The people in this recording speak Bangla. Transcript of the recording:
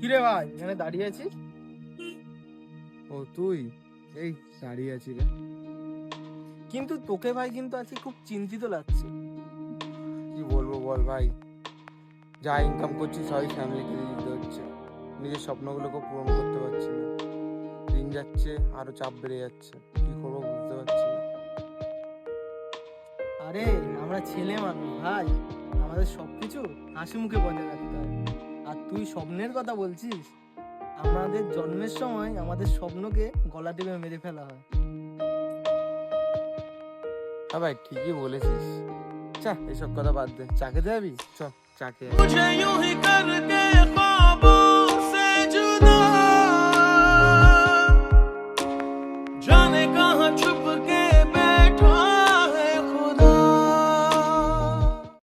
কিরে ভাই এখানে দাঁড়িয়ে আছিস? ও তুই? এই দাঁড়িয়ে আছি রে। কিন্তু তোকে ভাই কিন্তু আজকে খুব চিন্তিত লাগছে। কি বলবো বল ভাই, যা ইনকাম করছি সবই ফ্যামিলিকে দিয়ে দিতে হচ্ছে, নিজের স্বপ্নগুলোকে পূরণ করতে পারছি না। দিন যাচ্ছে আরো চাপ বেড়ে যাচ্ছে, কি করবো বুঝতে পারছি না। আরে আমরা ছেলে মানুষ ভাই, আমাদের সবকিছু হাসি মুখে বজায় রাখতে হয়। আর তুই স্বপ্নের কথা বলছিস, আমাদের জন্মের সময় আমাদের স্বপ্নকে গলা টিপে মেরে ফেলা হয়। হ্যাঁ ভাই ঠিকই বলেছিস। চা এসব কথা বাদ দে, চা খেতে যাবি? চল চা খেয়ে আয়। मुझे यूं ही करके ख्वाबों से जुदा